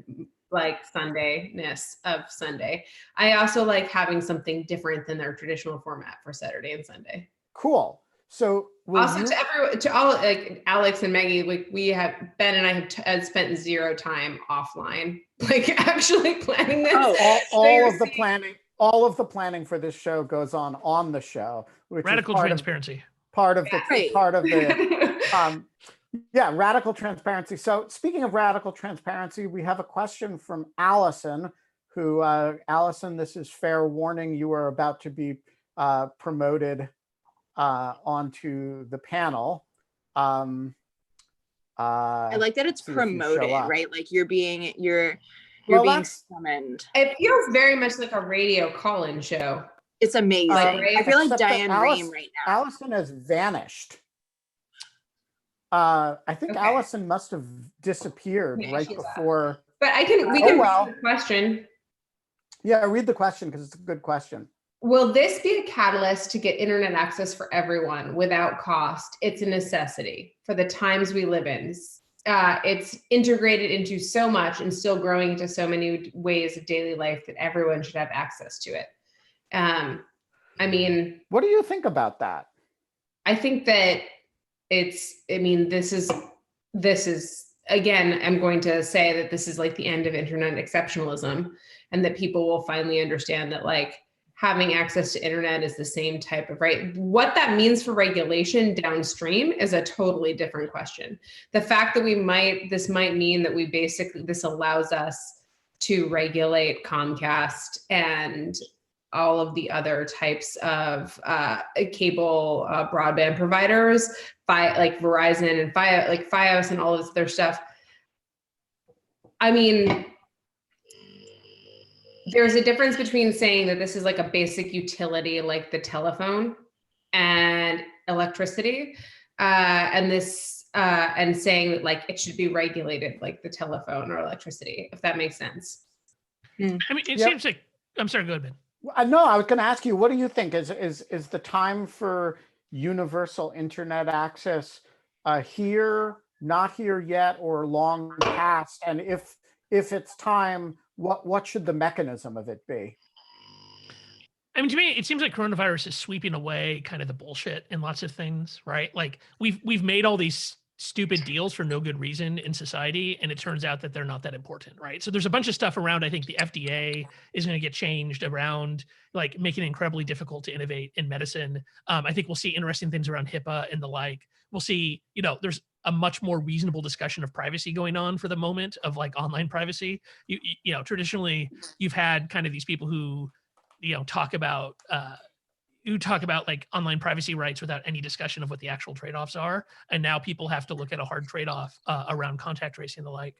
like Sunday-ness of Sunday. I also like having something different than their traditional format for Saturday and Sunday. Cool. So also to all like Alex and Maggie, like we have Ben and I have spent 0 time offline, like actually planning this. All of the planning for this show goes on the show, which radical is transparency. Part of the radical transparency. So speaking of radical transparency, we have a question from Allison, who Allison, this is fair warning, you are about to be promoted onto the panel. I like that it's promoted, right? Like you're being summoned. It feels very much like a radio call-in show. It's amazing. Right? I feel like Diane Rehm right now. Allison has vanished. I think Allison must have disappeared right before. But we can read the question. Yeah, read the question because it's a good question. Will this be a catalyst to get internet access for everyone without cost? It's a necessity for the times we live in. It's integrated into so much and still growing into so many ways of daily life that everyone should have access to it. I mean, what do you think about that? I think that this is again, I'm going to say that this is like the end of internet exceptionalism, and that people will finally understand that like having access to internet is the same type of right. What that means for regulation downstream is a totally different question. The fact that this might mean that this allows us to regulate Comcast and all of the other types of cable broadband providers, like Verizon and Fios and all of their stuff. I mean, there's a difference between saying that this is like a basic utility, like the telephone and electricity, and saying that like it should be regulated like the telephone or electricity, if that makes sense. I mean, it seems like, I'm sorry, go ahead, Ben. No, I was going to ask you, what do you think is the time for universal internet access here, not here yet, or long past? And if it's time, what should the mechanism of it be? I mean, to me, it seems like coronavirus is sweeping away kind of the bullshit in lots of things, right? Like we've made all these stupid deals for no good reason in society, and it turns out that they're not that important, right? So there's a bunch of stuff around. I think the FDA is going to get changed around, like making it incredibly difficult to innovate in medicine. I think we'll see interesting things around HIPAA and the like. We'll see, there's a much more reasonable discussion of privacy going on for the moment, of like online privacy. Traditionally you've had kind of these people who, talk about like online privacy rights without any discussion of what the actual trade-offs are. And now people have to look at a hard trade-off around contact tracing and the like.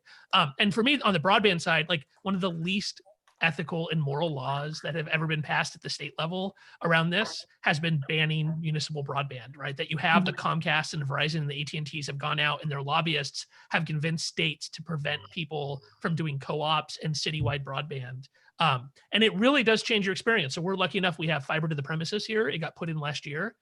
And for me, on the broadband side, like one of the least ethical and moral laws that have ever been passed at the state level around this has been banning municipal broadband, right? That you have the Comcast and the Verizon and the AT&Ts have gone out and their lobbyists have convinced states to prevent people from doing co-ops and citywide broadband. And it really does change your experience. So we're lucky enough, we have fiber to the premises here. It got put in last year.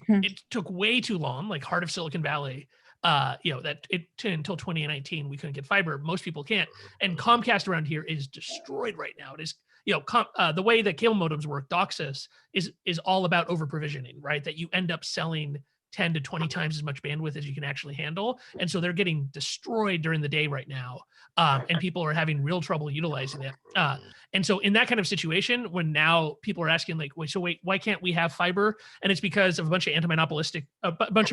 It took way too long, like heart of Silicon Valley, until 2019, we couldn't get fiber. Most people can't. And Comcast around here is destroyed right now. It is, the way that cable modems work, DOCSIS, is all about over provisioning, right? That you end up selling 10 to 20 times as much bandwidth as you can actually handle. And so they're getting destroyed during the day right now. And people are having real trouble utilizing it. And so in that kind of situation, when now people are asking like, wait, why can't we have fiber? And it's because of a bunch of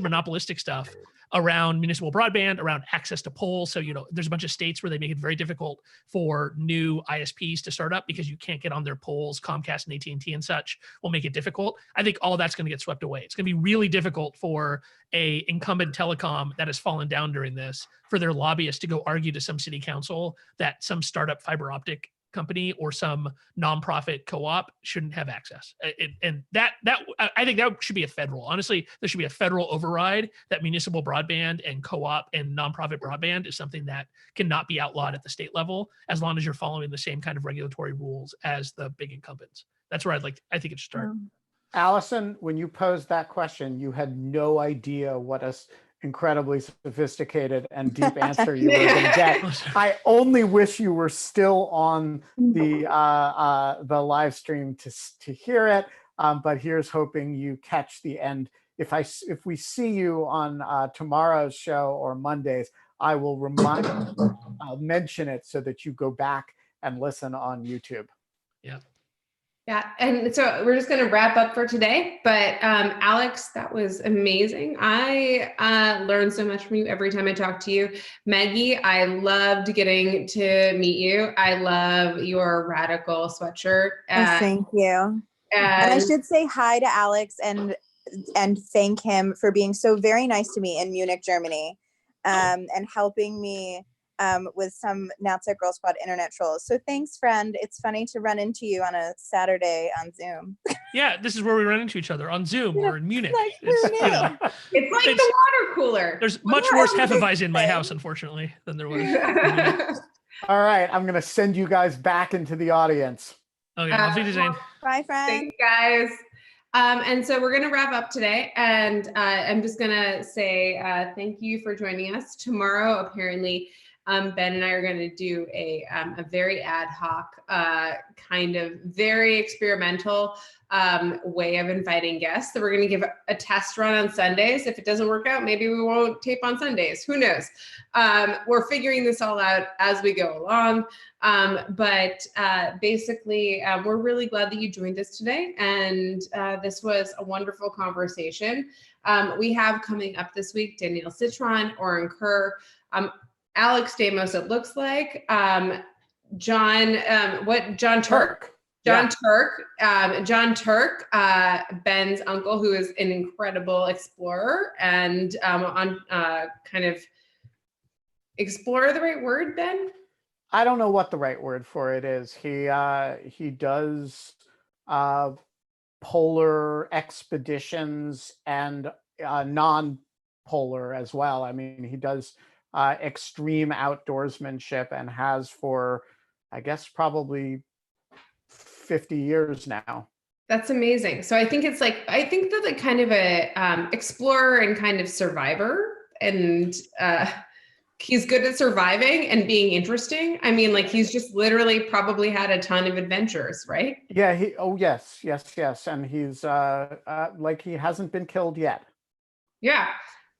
monopolistic stuff around municipal broadband, around access to poles. So, there's a bunch of states where they make it very difficult for new ISPs to start up because you can't get on their poles. Comcast and AT&T and such will make it difficult. I think all that's going to get swept away. It's going to be really difficult for a incumbent telecom that has fallen down during this for their lobbyists to go argue to some city council that some startup fiber optic company or some nonprofit co-op shouldn't have access. And that I think that should be a federal. Honestly, there should be a federal override that municipal broadband and co-op and nonprofit broadband is something that cannot be outlawed at the state level as long as you're following the same kind of regulatory rules as the big incumbents. That's where I think it should start. Allison, when you posed that question, you had no idea what a incredibly sophisticated and deep answer you were going to get. I only wish you were still on the live stream to hear it. But here's hoping you catch the end. If we see you on tomorrow's show or Mondays, I will I'll mention it so that you go back and listen on YouTube. Yeah. Yeah, and so we're just going to wrap up for today. But Alex, that was amazing. I learned so much from you every time I talk to you. Maggie, I loved getting to meet you. I love your radical sweatshirt. Thank you. And I should say hi to Alex and thank him for being so very nice to me in Munich, Germany, and helping me with some Nazi Girl Squad internet trolls. So thanks, friend. It's funny to run into you on a Saturday on Zoom. Yeah, this is where we run into each other, on Zoom or in Munich. It's like the water cooler. There's much worse Hefeweizen in my house, unfortunately, than there was. All right, I'm going to send you guys back into the audience. Okay, Auf Wiedersehen. Bye, friend. Thanks, guys. And so we're going to wrap up today. And I'm just going to say thank you for joining us. Tomorrow, apparently, Ben and I are going to do a very ad hoc, kind of very experimental way of inviting guests. So we're going to give a test run on Sundays. If it doesn't work out, maybe we won't tape on Sundays. Who knows? We're figuring this all out as we go along. But basically, we're really glad that you joined us today. And this was a wonderful conversation. We have coming up this week, Danielle Citron, Oren Kerr, Alex Stamos, it looks like, John Turk. John Turk, Ben's uncle, who is an incredible explorer and on kind of explorer, the right word, Ben? I don't know what the right word for it is. He does polar expeditions and non-polar as well. I mean, he does extreme outdoorsmanship and has for, I guess, probably 50 years now. That's amazing. So I think it's like, I think that like kind of a explorer and kind of survivor, and he's good at surviving and being interesting. I mean, like he's just literally probably had a ton of adventures, right? Yeah. Yes. And he's like, he hasn't been killed yet. Yeah.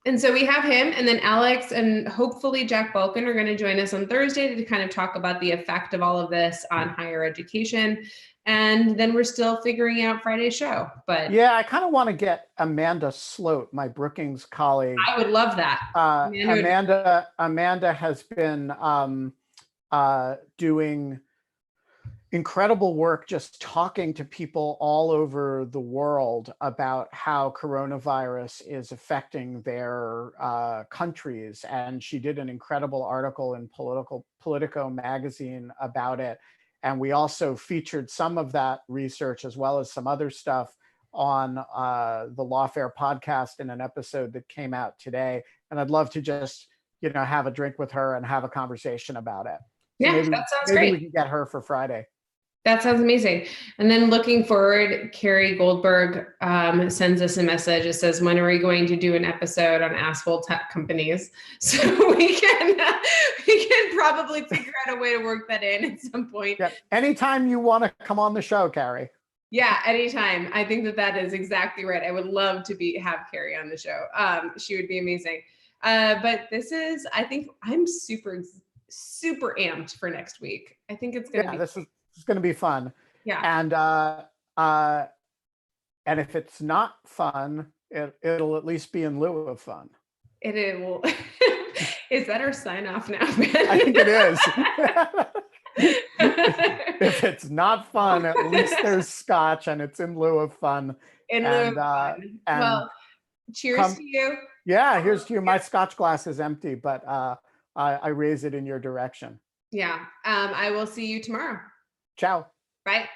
And so we have him, and then Alex and hopefully Jack Balkin are going to join us on Thursday to kind of talk about the effect of all of this on higher education. And then we're still figuring out Friday's show. But yeah, I kind of want to get Amanda Sloat, my Brookings colleague. I would love that. Amanda has been doing incredible work just talking to people all over the world about how coronavirus is affecting their countries. And she did an incredible article in Politico magazine about it. And we also featured some of that research as well as some other stuff on the Lawfare podcast in an episode that came out today. And I'd love to just, have a drink with her and have a conversation about it. Yeah, maybe, that sounds maybe great. We can get her for Friday. That sounds amazing. And then looking forward, Carrie Goldberg sends us a message. It says, when are we going to do an episode on asshole tech companies? So we can probably figure out a way to work that in at some point. Yeah. Anytime you want to come on the show, Carrie. Yeah, anytime. I think that is exactly right. I would love to have Carrie on the show. She would be amazing. But I think I'm super amped for next week. I think it's going to be. This is going to be fun. Yeah. And if it's not fun, it'll at least be in lieu of fun. It will. Is that our sign off now, Ben? I think it is. If it's not fun, at least there's scotch and it's in lieu of fun. In lieu of fun. Well, cheers to you. Yeah, here's to you. My scotch glass is empty, but I raise it in your direction. Yeah. I will see you tomorrow. Ciao. Bye.